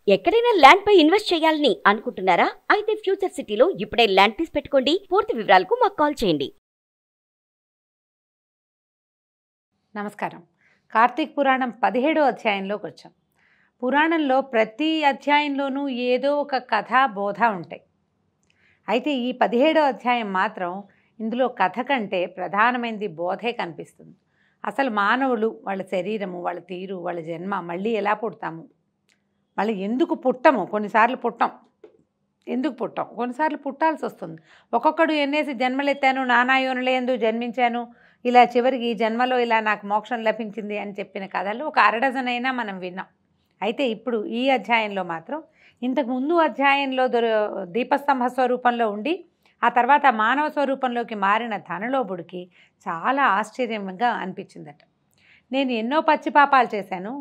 ఎక్కడైనా ల్యాండ్ పై ఇన్వెస్ట్ చేయాలని అనుకుంటున్నారా? అయితే ఫ్యూచర్ సిటీలో ఇప్పుడే ల్యాండ్ తీసి పెట్టుకోండి. పూర్తి వివరాలకు మాకు కాల్ చేయండి. నమస్కారం. కార్తీక్ పురాణం 17వ అధ్యాయంలోకి వచ్చాం. పురాణంలో ప్రతి అధ్యాయంలోనూ ఏదో ఒక కథ బోధ ఉంటాయి. అయితే ఈ 17వ అధ్యాయం మాత్రం ఇందులో కథ కంటే ప్రధానమైనది బోధే కనిపిస్తుంది. అసలు మానవులు, వాళ్ళ శరీరము, వాళ్ళ తీరు, వాళ్ళ జన్మ, మళ్ళీ ఎలా పుడతాము, మళ్ళీ ఎందుకు పుట్టము, కొన్నిసార్లు పుట్టం, ఎందుకు పుట్టాం, కొన్నిసార్లు పుట్టాల్సి వస్తుంది. ఒక్కొక్కడు ఎన్నేసి జన్మలెత్తాను, నానా యోనులే ఎందుకు జన్మించాను, ఇలా చివరికి ఈ జన్మలో ఇలా నాకు మోక్షం లభించింది అని చెప్పిన కథలు ఒక అరడజనైనా మనం విన్నాం. అయితే ఇప్పుడు ఈ అధ్యాయంలో మాత్రం ఇంతకు ముందు అధ్యాయంలో దీపస్తంభ స్వరూపంలో ఉండి ఆ తర్వాత మానవ స్వరూపంలోకి మారిన ధనలోభుడికి చాలా ఆశ్చర్యంగా అనిపించిందట. నేను ఎన్నో పచ్చిపాపాలు చేశాను,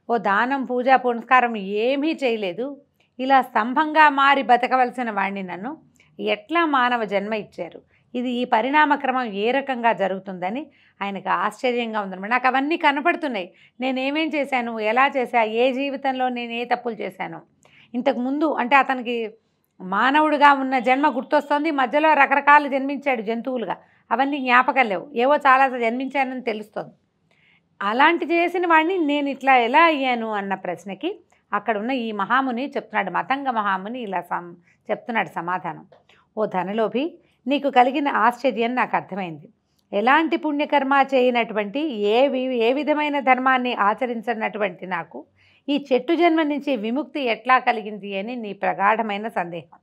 ఓ దానం, పూజ, పునస్కారం ఏమీ చేయలేదు, ఇలా స్తంభంగా మారి బతకవలసిన వాడిని నన్ను ఎట్లా మానవ జన్మ ఇచ్చారు, ఇది ఈ పరిణామక్రమం ఏ రకంగా జరుగుతుందని ఆయనకు ఆశ్చర్యంగా ఉందన్నమాట. నాకు అవన్నీ కనపడుతున్నాయి, నేనేమేం చేశాను, ఎలా చేశా, ఏ జీవితంలో నేను ఏ తప్పులు చేశాను. ఇంతకుముందు అంటే అతనికి మానవుడిగా ఉన్న జన్మ గుర్తొస్తుంది, మధ్యలో రకరకాలు జన్మించాడు జంతువులుగా, అవన్నీ జ్ఞాపకం లేవు, ఏవో చాలా జన్మించానని తెలుస్తుంది. అలాంటి చేసిన వాడిని నేను ఇట్లా ఎలా అయ్యాను అన్న ప్రశ్నకి అక్కడ ఉన్న ఈ మహాముని చెప్తున్నాడు, మతంగ మహాముని ఇలా చెప్తున్నాడు సమాధానం. ఓ ధనలోభి, నీకు కలిగిన ఆశ్చర్యం నాకు అర్థమైంది. ఎలాంటి పుణ్యకర్మ చేయనటువంటి ఏ విధమైన ధర్మాన్ని ఆచరించినటువంటి నాకు ఈ చెట్టు జన్మ నుంచి విముక్తి ఎట్లా కలిగింది అని నీ ప్రగాఢమైన సందేహం.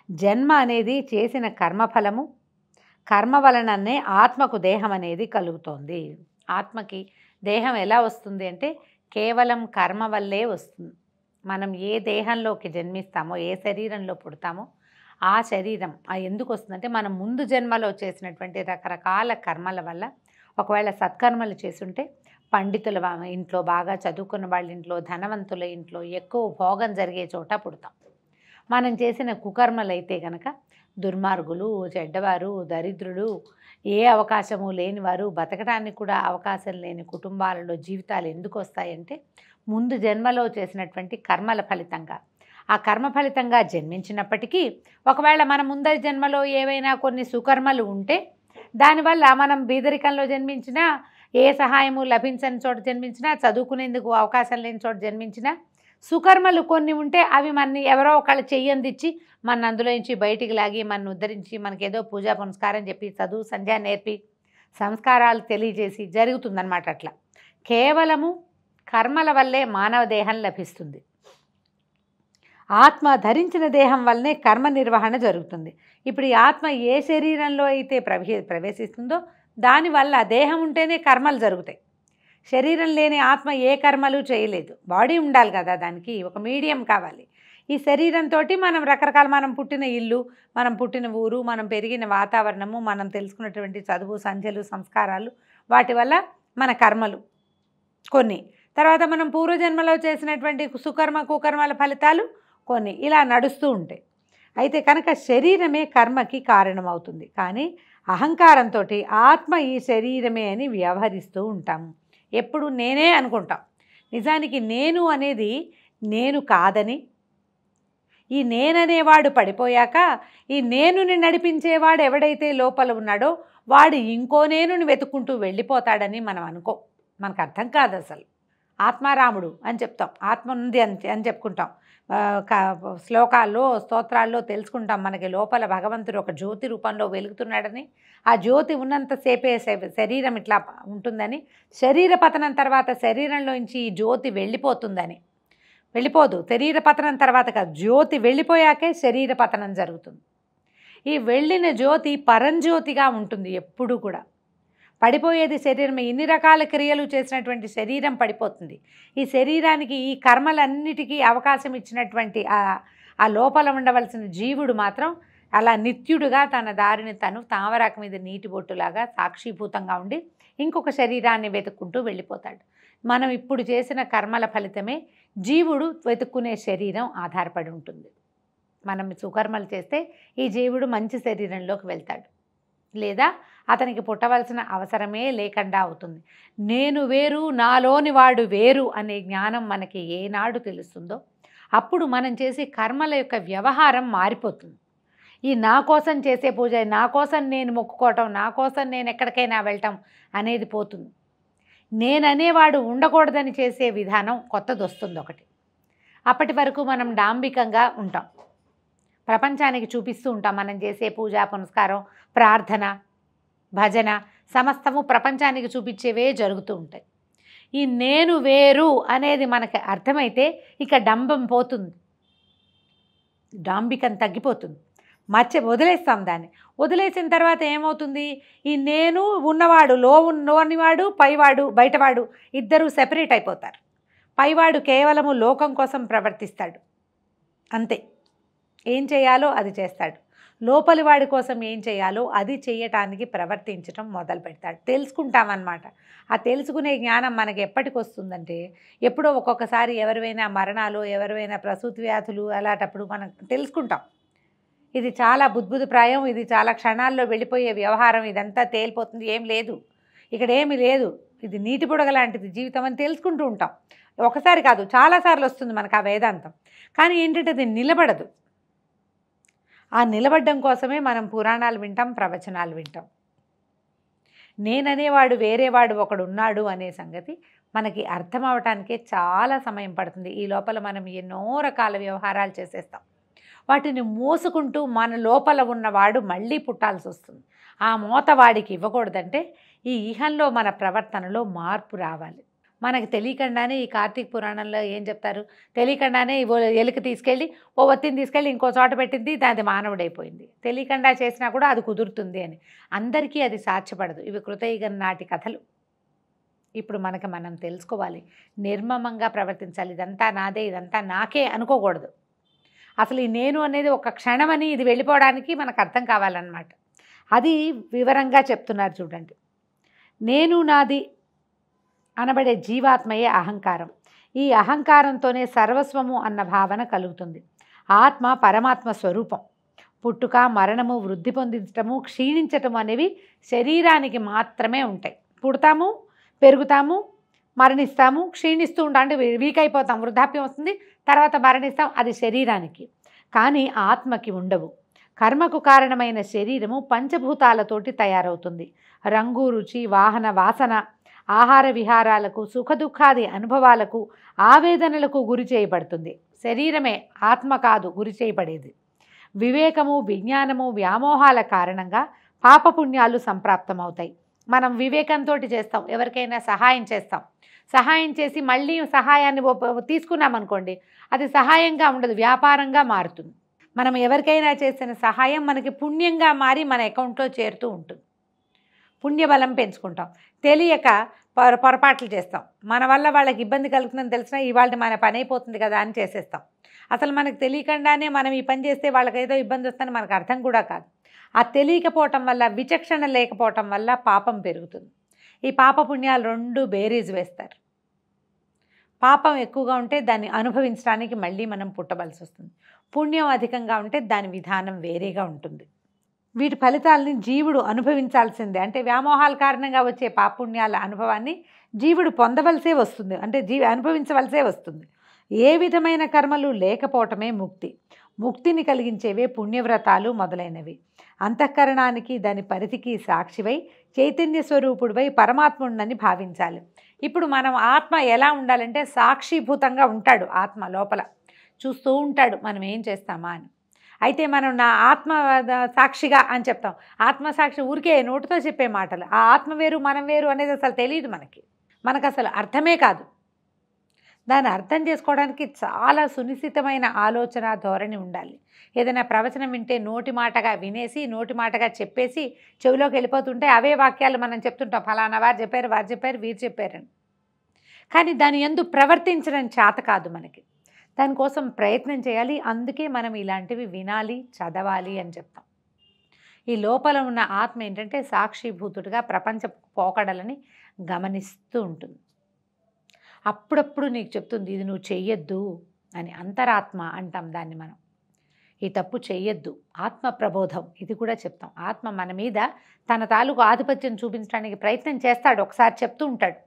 జన్మ అనేది చేసిన కర్మఫలము, కర్మ వలననే ఆత్మకు దేహం అనేది కలుగుతోంది. ఆత్మకి దేహం ఎలా వస్తుంది అంటే కేవలం కర్మ వల్లే వస్తుంది. మనం ఏ దేహంలోకి జన్మిస్తామో, ఏ శరీరంలో పుడతామో ఆ శరీరం ఎందుకు వస్తుందంటే మనం ముందు జన్మలో చేసినటువంటి రకరకాల కర్మల వల్ల. ఒకవేళ సత్కర్మలు చేసుంటే పండితుల ఇంట్లో, బాగా చదువుకున్న వాళ్ళ ఇంట్లో, ధనవంతుల ఇంట్లో, ఎక్కువ భోగం జరిగే చోట పుడతాం. మనం చేసిన కుకర్మలు అయితే కనుక దుర్మార్గులు, చెడ్డవారు, దరిద్రులు, ఏ అవకాశము లేనివారు, బతకడానికి కూడా అవకాశం లేని కుటుంబాలలో జీవితాలు ఎందుకు వస్తాయంటే ముందు జన్మలో చేసినటువంటి కర్మల ఫలితంగా. ఆ కర్మ ఫలితంగా జన్మించినప్పటికీ ఒకవేళ మన ముందరి జన్మలో ఏవైనా కొన్ని సుకర్మలు ఉంటే దానివల్ల మనం బీదరికంలో జన్మించినా, ఏ సహాయము లభించని చోట జన్మించినా, చదువుకునేందుకు అవకాశం లేని చోట జన్మించినా, సుకర్మలు కొన్ని ఉంటే అవి మనని ఎవరో ఒకళ్ళు చెయ్యందిచ్చి మన అందులో నుంచి బయటికి లాగి మన ఉద్ధరించి మనకేదో పూజా పునస్కారం చెప్పి చదువు సంధ్య నేర్పి సంస్కారాలు తెలియజేసి జరుగుతుందన్నమాట. అట్లా కేవలము కర్మల వల్లే మానవ దేహం లభిస్తుంది. ఆత్మ ధరించిన దేహం వల్లనే కర్మ నిర్వహణ జరుగుతుంది. ఇప్పుడు ఈ ఆత్మ ఏ శరీరంలో అయితే ప్రవేశిస్తుందో దానివల్ల దేహం ఉంటేనే కర్మలు జరుగుతాయి. శరీరం లేని ఆత్మ ఏ కర్మలు చేయలేదు. బాడీ ఉండాలి కదా, దానికి ఒక మీడియం కావాలి. ఈ శరీరంతో మనం రకరకాల, మనం పుట్టిన ఇల్లు, మనం పుట్టిన ఊరు, మనం పెరిగిన వాతావరణము, మనం తెలుసుకున్నటువంటి చదువు, సంధ్యలు, సంస్కారాలు, వాటి వల్ల మన కర్మలు కొన్ని, తర్వాత మనం పూర్వజన్మలో చేసినటువంటి సుకర్మ కుకర్మల ఫలితాలు కొన్ని, ఇలా నడుస్తూ ఉంటాయి. అయితే కనుక శరీరమే కర్మకి కారణమవుతుంది. కానీ అహంకారంతో ఆత్మ ఈ శరీరమే అని వ్యవహరిస్తూ ఉంటాము. ఎప్పుడు నేనే అనుకుంటాం. నిజానికి నేను అనేది నేను కాదని, ఈ నేననేవాడు పడిపోయాక ఈ నేనుని నడిపించేవాడు ఎవడైతే లోపల ఉన్నాడో వాడు ఇంకో నేనుని వెతుక్కుంటూ వెళ్ళిపోతాడని మనం అనుకో. మనకు అర్థం కాదు అసలు. ఆత్మారాముడు అని చెప్తాం, ఆత్మ ఉంది అని చెప్పుకుంటాం. శ్లోకాల్లో, స్తోత్రాల్లో తెలుసుకుంటాం మనకి లోపల భగవంతుడు ఒక జ్యోతి రూపంలో వెలుగుతున్నాడని. ఆ జ్యోతి ఉన్నంతసేపే శరీరం ఇట్లా ఉంటుందని, శరీర పతనం తర్వాత శరీరంలోంచి ఈ జ్యోతి వెళ్ళిపోతుందని. వెళ్ళిపోదు, శరీర పతనం తర్వాత కాదు, జ్యోతి వెళ్ళిపోయాకే శరీర పతనం జరుగుతుంది. ఈ వెళ్ళిన జ్యోతి పరంజ్యోతిగా ఉంటుంది ఎప్పుడూ కూడా. పడిపోయేది శరీరమే. ఇన్ని రకాల క్రియలు చేసినటువంటి శరీరం పడిపోతుంది. ఈ శరీరానికి, ఈ కర్మలన్నిటికీ అవకాశం ఇచ్చినటువంటి ఆ లోపల ఉండవలసిన జీవుడు మాత్రం అలా నిత్యుడుగా తన దారిని తను తామరాకు మీద నీటి బొట్టులాగా సాక్షిభూతంగా ఉండి ఇంకొక శరీరాన్ని వెతుక్కుంటూ వెళ్ళిపోతాడు. మనం ఇప్పుడు చేసిన కర్మల ఫలితమే జీవుడు వెతుక్కునే శరీరం ఆధారపడి ఉంటుంది. మనం సుకర్మలు చేస్తే ఈ జీవుడు మంచి శరీరంలోకి వెళ్తాడు, లేదా అతనికి పుట్టవలసిన అవసరమే లేకుండా అవుతుంది. నేను వేరు, నాలోని వాడు వేరు అనే జ్ఞానం మనకి ఏనాడు తెలుస్తుందో అప్పుడు మనం చేసే కర్మల యొక్క వ్యవహారం మారిపోతుంది. ఈ నా కోసం చేసే పూజ, నా కోసం నేను మొక్కుకోవటం, నా కోసం నేను ఎక్కడికైనా వెళ్ళటం అనేది పోతుంది. నేననేవాడు ఉండకూడదని చేసే విధానం కొత్తది వస్తుంది ఒకటి. అప్పటి వరకు మనం డాంబికంగా ఉంటాం, ప్రపంచానికి చూపిస్తూ ఉంటాం. మనం చేసే పూజ, పునస్కారం, ప్రార్థన, భజన సమస్తము ప్రపంచానికి చూపించేవే జరుగుతూ ఉంటాయి. ఈ నేను వేరు అనేది మనకి అర్థమైతే ఇక డంబం పోతుంది, డాంబికం తగ్గిపోతుంది, వదిలేస్తాం దాన్ని. వదిలేసిన తర్వాత ఏమవుతుంది, ఈ నేను ఉన్నవాడు, లోనివాడు, పైవాడు, బయటవాడు ఇద్దరూ సెపరేట్ అయిపోతారు. పైవాడు కేవలము లోకం కోసం ప్రవర్తిస్తాడు, అంతే. ఏం చేయాలో అది చేస్తాడు. లోపలి వాడి కోసం ఏం చేయాలో అది చేయటానికి ప్రవర్తించడం మొదలు పెడతాడు. తెలుసుకుంటామన్నమాట. ఆ తెలుసుకునే జ్ఞానం మనకి ఎప్పటికి వస్తుందంటే, ఎప్పుడో ఒక్కొక్కసారి ఎవరివైనా మరణాలు, ఎవరివైనా ప్రసూతి వ్యాధులు అలాంటప్పుడు మనం తెలుసుకుంటాం. ఇది చాలా బుద్బుద్ప్రాయం, ఇది చాలా క్షణాల్లో వెళ్ళిపోయే వ్యవహారం, ఇదంతా తేలిపోతుంది, ఏం లేదు, ఇక్కడ ఏమి లేదు, ఇది నీటి బుడగ లాంటిది జీవితం అని తెలుసుకుంటూ ఉంటాం. ఒకసారి కాదు, చాలాసార్లు వస్తుంది మనకు ఆ వేదాంతం. కానీ ఏంటంటే అది నిలబడదు. ఆ నిలబడడం కోసమే మనం పురాణాలు వింటాం, ప్రవచనాలు వింటాం. నేననేవాడు వేరేవాడు ఒకడు ఉన్నాడు అనే సంగతి మనకి అర్థం అవటానికే చాలా సమయం పడుతుంది. ఈ లోపల మనం ఎన్నో రకాల వ్యవహారాలు చేసేస్తాం. వాటిని మోసుకుంటూ మన లోపల ఉన్నవాడు మళ్ళీ పుట్టాల్సి వస్తుంది. ఆ మోత వాడికి ఇవ్వకూడదంటే ఈ ఇహంలో మన ప్రవర్తనలో మార్పు రావాలి. మనకు తెలియకుండానే ఈ కార్తీక పురాణంలో ఏం చెప్తారు, తెలియకుండానే ఎలుక తీసుకెళ్ళి ఓ ఒత్తిని తీసుకెళ్ళి ఇంకో చోట పెట్టింది, దాని మానవుడైపోయింది. తెలియకుండా చేసినా కూడా అది కుదురుతుంది అని. అందరికీ అది సాధ్యపడదు. ఇవి కృతయుగం నాటి కథలు. ఇప్పుడు మనం తెలుసుకోవాలి, నిర్మమంగా ప్రవర్తించాలి. ఇదంతా నాదే, ఇదంతా నాకే అనుకోకూడదు. అసలు ఈ నేను అనేది ఒక క్షణమని ఇది వెళ్ళిపోవడానికి మనకు అర్థం కావాలన్నమాట. అది వివరంగా చెప్తున్నారు చూడండి. నేను నాది అనబడే జీవాత్మయే అహంకారం. ఈ అహంకారంతోనే సర్వస్వము అన్న భావన కలుగుతుంది. ఆత్మ పరమాత్మ స్వరూపం. పుట్టుక, మరణము, వృద్ధి పొందించటము, క్షీణించటము అనేవి శరీరానికి మాత్రమే ఉంటాయి. పుడతాము, పెరుగుతాము, మరణిస్తాము, క్షీణిస్తూ ఉంటాం, అంటే వీక్ అయిపోతాం, వృద్ధాప్యం వస్తుంది, తర్వాత మరణిస్తాం, అది శరీరానికి. కానీ ఆత్మకి ఉండవు. కర్మకు కారణమైన శరీరము పంచభూతాలతోటి తయారవుతుంది. రంగు, రుచి, వాహన, వాసన, ఆహార విహారాలకు, సుఖదుఖాది అనుభవాలకు, ఆవేదనలకు గురి చేయబడుతుంది. శరీరమే, ఆత్మ కాదు గురి చేయబడేది. వివేకము, విజ్ఞానము, వ్యామోహాల కారణంగా పాపపుణ్యాలు సంప్రాప్తమవుతాయి. మనం వివేకంతో చేస్తాం, ఎవరికైనా సహాయం చేస్తాం, సహాయం చేసి మళ్ళీ సహాయాన్ని తీసుకున్నామనుకోండి, అది సహాయంగా ఉండదు, వ్యాపారంగా మారుతుంది. మనం ఎవరికైనా చేసిన సహాయం మనకి పుణ్యంగా మారి మన అకౌంట్లో చేరుతూ ఉంటుంది. పుణ్యబలం పెంచుకుంటాం. తెలియక పొరపాట్లు చేస్తాం. మన వల్ల వాళ్ళకి ఇబ్బంది కలుగుతుందని తెలిసినా ఇవాళ మన పని అయిపోతుంది కదా అని చేసేస్తాం. అసలు మనకు తెలియకుండానే మనం ఈ పని చేస్తే వాళ్ళకి ఏదో ఇబ్బంది వస్తుందని మనకు అర్థం కూడా కాదు. ఆ తెలియకపోవటం వల్ల, విచక్షణ లేకపోవటం వల్ల పాపం పెరుగుతుంది. ఈ పాపపుణ్యాలు రెండు బేరీజ్ వేస్తారు. పాపం ఎక్కువగా ఉంటే దాన్ని అనుభవించడానికి మళ్ళీ మనం పుట్టవలసి వస్తుంది. పుణ్యం అధికంగా ఉంటే దాని విధానం వేరేగా ఉంటుంది. వీటి ఫలితాలని జీవుడు అనుభవించాల్సిందే. అంటే వ్యామోహాల కారణంగా వచ్చే పాపుణ్యాల అనుభవాన్ని జీవుడు పొందవలసే వస్తుంది, అంటే అనుభవించవలసే వస్తుంది. ఏ విధమైన కర్మలు లేకపోవటమే ముక్తి. ముక్తిని కలిగించేవే పుణ్యవ్రతాలు మొదలైనవి. అంతఃకరణానికి, దాని పరిధికి సాక్షివై చైతన్య స్వరూపుడివై పరమాత్ముడిని భావించాలి. ఇప్పుడు మనం ఆత్మ ఎలా ఉండాలంటే సాక్షిభూతంగా ఉంటాడు. ఆత్మ లోపల చూస్తూ ఉంటాడు మనం ఏం చేస్తామా అని. అయితే మనం నా ఆత్మ సాక్షిగా అని చెప్తాం. ఆత్మసాక్షి ఊరికే నోటితో చెప్పే మాటలు. ఆ ఆత్మ వేరు, మనం వేరు అనేది అసలు తెలియదు మనకు అసలు అర్థమే కాదు. దాన్ని అర్థం చేసుకోవడానికి చాలా సునిశ్చితమైన ఆలోచన ధోరణి ఉండాలి. ఏదైనా ప్రవచనం వింటే నోటి మాటగా వినేసి, నోటి మాటగా చెప్పేసి చెవిలోకి వెళ్ళిపోతుంటే అవే వాక్యాలు మనం చెప్తుంటాం, ఫలానా వారు చెప్పారు, వీరు చెప్పారని. కానీ దాని యందు ప్రవర్తించడం చేత కాదు మనకి. దానికోసం ప్రయత్నం చేయాలి. అందుకే మనం ఇలాంటివి వినాలి, చదవాలి అని చెప్తాం. ఈ లోపల ఉన్న ఆత్మ ఏంటంటే సాక్షిభూతుడిగా ప్రపంచ పోకడలని గమనిస్తూ ఉంటుంది. అప్పుడప్పుడు నీకు చెప్తుంది, ఇది నువ్వు చెయ్యొద్దు అని. అంతరాత్మ అంటాం దాన్ని మనం. ఈ తప్పు చెయ్యొద్దు. ఆత్మ ప్రబోధం ఇది కూడా చెప్తాం. ఆత్మ మన మీద తన తాలూకు ఆధిపత్యం చూపించడానికి ప్రయత్నం చేస్తాడు, ఒకసారి చెప్తూ ఉంటాడు,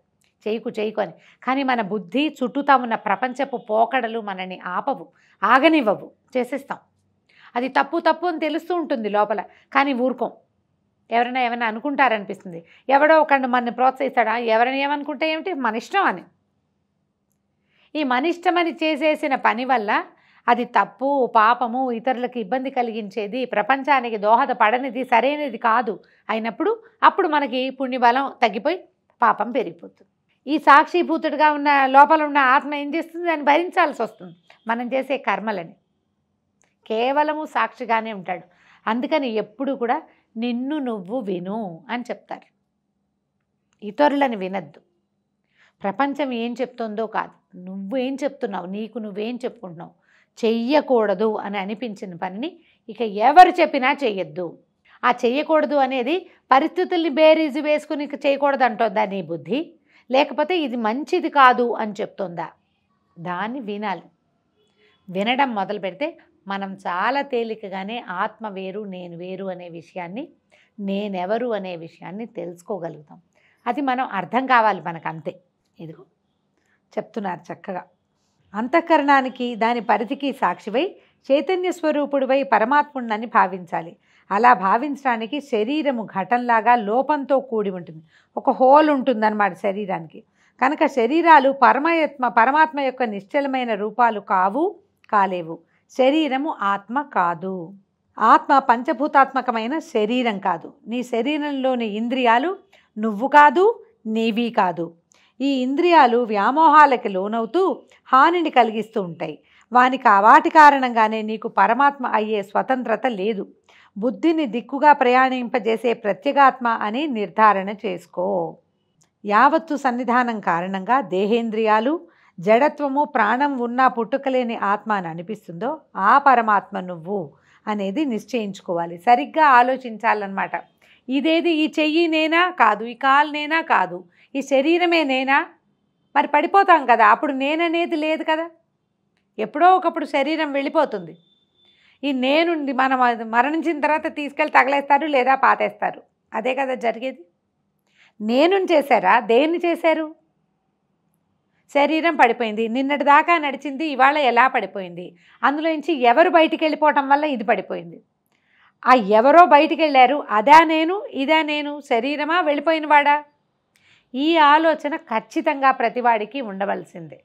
చేయకు అని. కానీ మన బుద్ధి చుట్టూతా ఉన్న ప్రపంచపు పోకడలు మనని ఆపవు, ఆగనివ్వవు, చేసేస్తాం. అది తప్పు అని తెలుస్తూ ఉంటుంది లోపల, కానీ ఊరుకోం. ఎవరైనా ఏమైనా అనుకుంటారనిపిస్తుంది, ఎవడో ఒకడు మనని ప్రోత్సహిస్తాడా, ఎవరైనా ఏమనుకుంటే ఏమిటి, మన ఇష్టం అని. ఈ మన ఇష్టమని చేసేసిన పని వల్ల అది తప్పు, పాపము, ఇతరులకు ఇబ్బంది కలిగించేది, ప్రపంచానికి దోహదపడనిది, సరైనది కాదు అయినప్పుడు అప్పుడు మనకి పుణ్యబలం తగ్గిపోయి పాపం పెరిగిపోతుంది. ఈ సాక్షిభూతుడిగా ఉన్న లోపల ఉన్న ఆత్మ ఏం చేస్తుంది, దాన్ని భరించాల్సి వస్తుంది మనం చేసే కర్మలని. కేవలము సాక్షిగానే ఉంటాడు. అందుకని ఎప్పుడు కూడా నిన్ను నువ్వు విను అని చెప్తారు. ఇతరులని వినద్దు. ప్రపంచం ఏం చెప్తుందో కాదు, నువ్వేం చెప్తున్నావు, నీకు నువ్వేం చెప్పుకుంటున్నావు. చెయ్యకూడదు అని అనిపించిన పనిని ఇక ఎవరు చెప్పినా చెయ్యొద్దు. ఆ చెయ్యకూడదు అనేది పరిస్థితుల్ని బేరీజు వేసుకుని ఇక చేయకూడదు అంటుందా నీ బుద్ధి, లేకపోతే ఇది మంచిది కాదు అని చెప్తుందా? దాన్ని వినాలి. వినడం మొదలు పెడితే మనం చాలా తేలికగానే ఆత్మ వేరు, నేను వేరు అనే విషయాన్ని, నేనెవరు అనే విషయాన్ని తెలుసుకోగలుగుతాం. అది మనం అర్థం కావాలి మనకు, అంతే. ఇదిగో చెప్తున్నారు చక్కగా. అంతఃకరణానికి దాని పరిధికి సాక్షివై చైతన్య స్వరూపుడివై పరమాత్ముడిని భావించాలి. అలా భావించడానికి శరీరము ఘటంలాగా లోపంతో కూడి ఉంటుంది, ఒక హోల్ ఉంటుందన్నమాట శరీరానికి. కనుక శరీరాలు పరమాత్మ యొక్క నిశ్చలమైన రూపాలు కాలేవు. శరీరము ఆత్మ కాదు. ఆత్మ పంచభూతాత్మకమైన శరీరం కాదు. నీ శరీరంలోని ఇంద్రియాలు నువ్వు కాదు, నీవి కాదు. ఈ ఇంద్రియాలు వ్యామోహాలకి లోనవుతూ హానిని కలిగిస్తూ ఉంటాయి. వాటి కారణంగానే నీకు పరమాత్మ అయ్యే స్వతంత్రత లేదు. బుద్ధిని దిక్కుగా ప్రయాణింపజేసే ప్రత్యేగాత్మ అని నిర్ధారణ చేసుకో. యావత్తు సన్నిధానం కారణంగా దేహేంద్రియాలు, జడత్వము, ప్రాణం ఉన్నా పుట్టుకలేని ఆత్మ అని అనిపిస్తుందో ఆ పరమాత్మ నువ్వు అనేది నిశ్చయించుకోవాలి. సరిగ్గా ఆలోచించాలన్నమాట. ఇదేది, ఈ చెయ్యి నేనా కాదు, ఈ కాలు నేనా కాదు, ఈ శరీరమే నేనా? మరి పడిపోతాం కదా, అప్పుడు నేననేది లేదు కదా. ఎప్పుడో ఒకప్పుడు శరీరం వెళ్ళిపోతుంది. ఈ నేనుండి మనం మరణించిన తర్వాత తీసుకెళ్ళి తగలేస్తారు లేదా పాతేస్తారు. అదే కదా జరిగేది. నేను చేశారా? దేన్ని చేశారు? శరీరం పడిపోయింది. నిన్నటి దాకా నడిచింది ఇవాళ ఎలా పడిపోయింది? అందులోంచి ఎవరు బయటికి వెళ్ళిపోవటం వల్ల ఇది పడిపోయింది. ఆ ఎవరో బయటికి వెళ్ళారు, అదా నేను, ఇదా నేను, శరీరమా వెళ్ళిపోయిన వాడా? ఈ ఆలోచన ఖచ్చితంగా ప్రతివాడికి ఉండవలసిందే.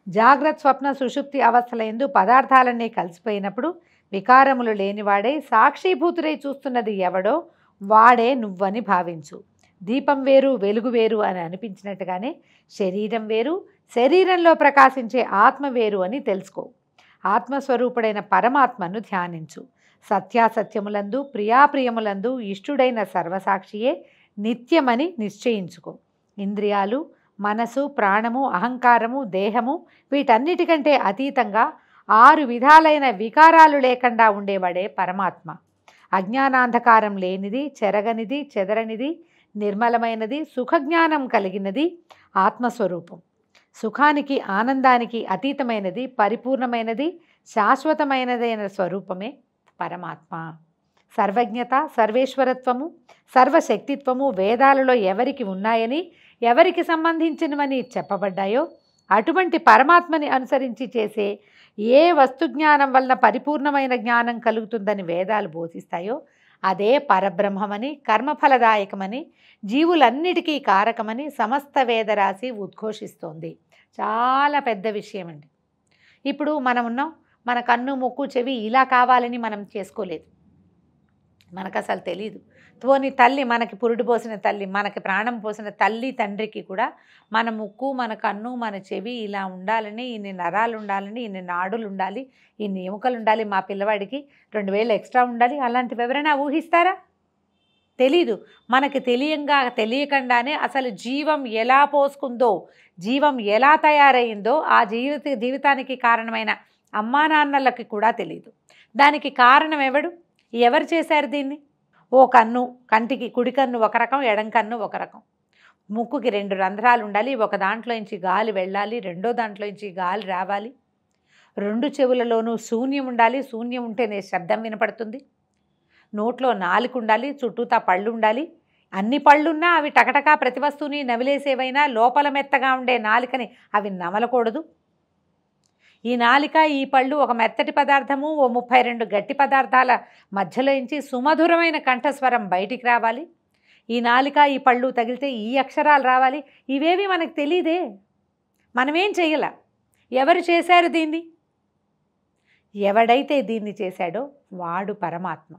జాగ్రత్త, స్వప్న, సుషుప్తి అవస్థల యందు పదార్థాలన్నీ కలిసిపోయినప్పుడు వికారములు లేనివాడే సాక్షిభూతుడై చూస్తున్నది ఎవడో వాడే నువ్వని భావించు. దీపం వేరు, వెలుగు వేరు అని అనిపించినట్టుగానే శరీరం వేరు, శరీరంలో ప్రకాశించే ఆత్మ వేరు అని తెలుసుకో. ఆత్మస్వరూపుడైన పరమాత్మను ధ్యానించు. సత్యాసత్యములందు, ప్రియాప్రియములందు ఇష్టుడైన సర్వసాక్షియే నిత్యమని నిశ్చయించుకో. ఇంద్రియాలు, మనసు, ప్రాణము, అహంకారము, దేహము వీటన్నిటికంటే అతీతంగా 6 విధాలైన వికారాలు లేకుండా ఉండేవాడే పరమాత్మ. అజ్ఞానాంధకారం లేనిది, చెరగనిది, చెదరనిది, నిర్మలమైనది, సుఖజ్ఞానం కలిగినది ఆత్మస్వరూపం. సుఖానికి, ఆనందానికి అతీతమైనది, పరిపూర్ణమైనది, శాశ్వతమైనదైన స్వరూపమే పరమాత్మ. సర్వజ్ఞత, సర్వేశ్వరత్వము, సర్వశక్తిత్వము వేదాలలో ఎవరికి ఉన్నాయని, ఎవరికి సంబంధించినవని చెప్పబడ్డాయో అటువంటి పరమాత్మని అనుసరించి చేసే ఏ వస్తుజ్ఞానం వలన పరిపూర్ణమైన జ్ఞానం కలుగుతుందని వేదాలు బోధిస్తాయో అదే పరబ్రహ్మమని, కర్మఫలదాయకమని, జీవులన్నిటికీ కారకమని సమస్త వేదరాశి ఉద్ఘోషిస్తోంది. చాలా పెద్ద విషయం అండి. ఇప్పుడు మనం ఉన్నాం, మన కన్ను, ముక్కు, చెవి ఇలా కావాలని మనం చేసుకోలేదు. మనకు అసలు తెలీదు. పోని తల్లి, మనకి పురుడు పోసిన తల్లి, మనకి ప్రాణం పోసిన తల్లి తండ్రికి కూడా మన ముక్కు, మన కన్ను, మన చెవి ఇలా ఉండాలని, ఇన్ని నరాలు ఉండాలని, ఇన్ని నాడులు ఉండాలి, ఇన్ని ఎముకలు ఉండాలి, మా పిల్లవాడికి 2000 ఎక్స్ట్రా ఉండాలి, అలాంటివి ఎవరైనా ఊహిస్తారా? తెలీదు. మనకి తెలియకుండానే అసలు జీవం ఎలా పోసుకుందో, జీవం ఎలా తయారయ్యిందో ఆ జీవితానికి కారణమైన అమ్మా నాన్నలకి కూడా తెలియదు. దానికి కారణం ఎవరు చేశారు దీన్ని? ఓ కన్ను, కంటికి కుడి కన్ను ఒక రకం, ఎడం కన్ను ఒక రకం. ముక్కుకి 2 రంధ్రాలు ఉండాలి, ఒక దాంట్లోంచి గాలి వెళ్ళాలి, రెండో దాంట్లోంచి గాలి రావాలి. 2 చెవులలోనూ శూన్యం ఉండాలి, శూన్యం ఉంటేనే శబ్దం వినపడుతుంది. నోట్లో నాలుక ఉండాలి, చుట్టూతా పళ్ళు ఉండాలి. అన్ని పళ్ళున్నా అవి టకటకా ప్రతి వస్తువుని నవిలేసేవైనా లోపల మెత్తగా ఉండే నాలికని అవి నమలకూడదు. ఈ నాలిక ఈ పళ్ళు ఒక మెత్తటి పదార్థము ఓ 32 గట్టి పదార్థాల మధ్యలో నుంచి సుమధురమైన కంఠస్వరం బయటికి రావాలి. ఈ నాలిక ఈ పళ్ళు తగిలితే ఈ అక్షరాలు రావాలి. ఇవేవి మనకు తెలియదే, మనమేం చెయ్యాల. ఎవరు చేశారు దీన్ని? ఎవడైతే దీన్ని చేశాడో వాడు పరమాత్మ.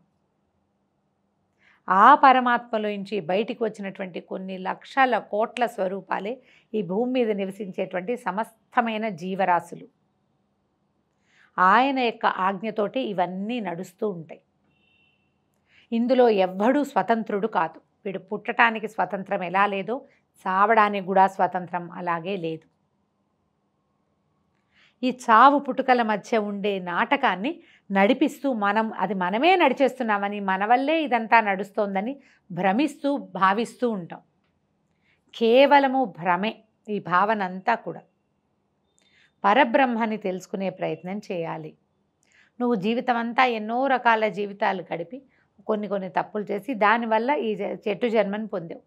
ఆ పరమాత్మలోంచి బయటికి వచ్చినటువంటి కొన్ని లక్షల కోట్ల స్వరూపాలే ఈ భూమి మీద నివసించేటువంటి సమస్తమైన జీవరాశులు. ఆయన యొక్క ఆజ్ఞతోటి ఇవన్నీ నడుస్తూ ఉంటాయి. ఇందులో ఎవ్వడూ స్వతంత్రుడు కాదు. వీడు పుట్టడానికి స్వతంత్రం ఎలా లేదో చావడానికి కూడా స్వతంత్రం అలాగే లేదు. ఈ చావు పుట్టుకల మధ్య ఉండే నాటకాన్ని నడిపిస్తూ అది మనమే నడిచేస్తున్నామని, మన వల్లే ఇదంతా నడుస్తోందని భ్రమిస్తూ భావిస్తూ ఉంటాం. కేవలము భ్రమే ఈ భావన అంతా కూడా. పరబ్రహ్మని తెలుసుకునే ప్రయత్నం చేయాలి. నువ్వు జీవితం అంతా ఎన్నో రకాల జీవితాలు గడిపి కొన్ని తప్పులు చేసి దానివల్ల ఈ చెట్టు జన్మని పొందావు.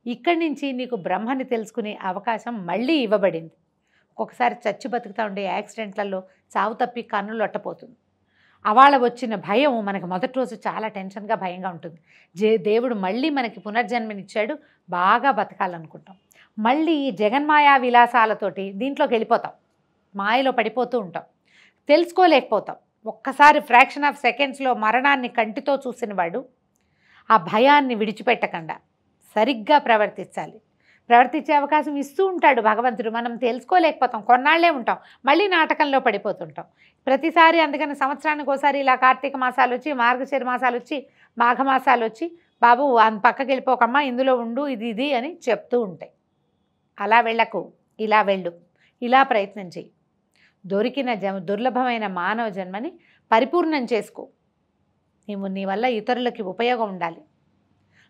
ఇక్కడి నుంచి నీకు బ్రహ్మని తెలుసుకునే అవకాశం మళ్ళీ ఇవ్వబడింది. ఒక్కొక్కసారి చచ్చి బతుకుతూ ఉండే యాక్సిడెంట్లలో చావు తప్పి కన్నులు లొట్టపోతుంది. అవాళ వచ్చిన భయం మనకు మొదటి రోజు చాలా టెన్షన్గా భయంగా ఉంటుంది. దేవుడు మళ్ళీ మనకి పునర్జన్మనిచ్చాడు, బాగా బతకాలనుకుంటాం. మళ్ళీ ఈ జగన్మాయా విలాసాలతోటి దీంట్లోకి వెళ్ళిపోతాం, మాయలో పడిపోతూ ఉంటాం, తెలుసుకోలేకపోతాం. ఒక్కసారి ఫ్రాక్షన్ ఆఫ్ సెకండ్స్లో మరణాన్ని కంటితో చూసిన వాడు ఆ భయాన్ని విడిచిపెట్టకుండా సరిగ్గా ప్రవర్తించే అవకాశం ఇస్తూ ఉంటాడు భగవంతుడు. మనం తెలుసుకోలేకపోతాం, కొన్నాళ్లే ఉంటాం, మళ్ళీ నాటకంలో పడిపోతుంటాం ప్రతిసారి. అందుకని సంవత్సరానికి ఒకసారి ఇలా కార్తీక మాసాలు వచ్చి, మార్గశిర మాసాలు వచ్చి, మాఘమాసాలు వచ్చి, బాబు పక్కకి వెళ్ళిపోకమ్మా, ఇందులో ఉండు, ఇది అని చెప్తూ ఉంటాయి. అలా వెళ్ళకు, ఇలా వెళ్ళు, ఇలా ప్రయత్నం చెయ్యి. దొరికిన దుర్లభమైన మానవ జన్మని పరిపూర్ణం చేసుకో. నీ వల్ల ఇతరులకి ఉపయోగం ఉండాలి.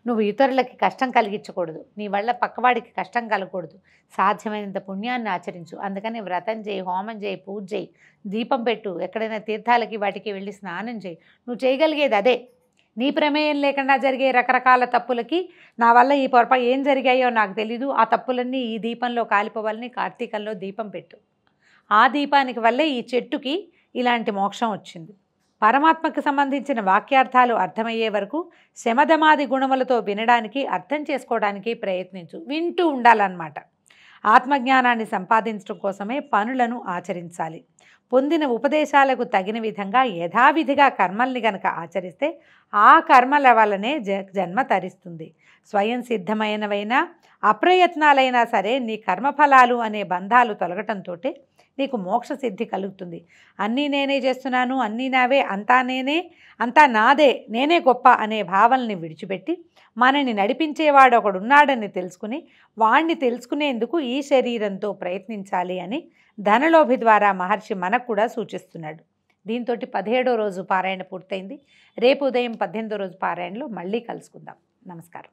నువ్వు ఇతరులకి కష్టం కలిగించకూడదు, నీ వల్ల పక్కవాడికి కష్టం కలగకూడదు. సాధ్యమైనంత పుణ్యాన్ని ఆచరించు. అందుకని వ్రతం చేయి, హోమం చేయి, పూజ చేయి, దీపం పెట్టు, ఎక్కడైనా తీర్థాలకి వాటికి వెళ్ళి స్నానం చేయి. నువ్వు చేయగలిగేది అదే. నీ ప్రమేయం లేకుండా జరిగే రకరకాల తప్పులకి నా వల్ల ఈ పొరపాటు ఏం జరిగాయో నాకు తెలీదు, ఆ తప్పులన్నీ ఈ దీపంలో కాలిపోవాలని కార్తీకంలో దీపం పెట్టు. ఆ దీపానికి వల్లే ఈ చెట్టుకి ఇలాంటి మోక్షం వచ్చింది. పరమాత్మకు సంబంధించిన వాక్యార్థాలు అర్థమయ్యే వరకు శమధమాది గుణములతో వినడానికి, అర్థం చేసుకోవడానికి ప్రయత్నించు. వింటూ ఉండాలన్నమాట. ఆత్మజ్ఞానాన్ని సంపాదించడం కోసమే పనులను ఆచరించాలి. పొందిన ఉపదేశాలకు తగిన విధంగా యథావిధిగా కర్మల్ని గనక ఆచరిస్తే ఆ కర్మల వల్లనే జన్మ తరిస్తుంది. స్వయం సిద్ధమైనవైనా అప్రయత్నాలైనా సరే నీ కర్మఫలాలు అనే బంధాలు తొలగటంతో నీకు మోక్ష సిద్ధి కలుగుతుంది. అన్నీ నేనే చేస్తున్నాను, అన్నీ నావే, అంతా నాదే, నేనే గొప్ప అనే భావనని విడిచిపెట్టి మనని నడిపించేవాడు ఒకడున్నాడని తెలుసుకుని వాణ్ణి తెలుసుకునేందుకు ఈ శరీరంతో ప్రయత్నించాలి అని ధనలోభి ద్వారా మహర్షి మనకు కూడా సూచిస్తున్నాడు. దీంతో 17వ రోజు పారాయణ పూర్తయింది. రేపు ఉదయం 18వ రోజు పారాయణలో మళ్ళీ కలుసుకుందాం. నమస్కారం.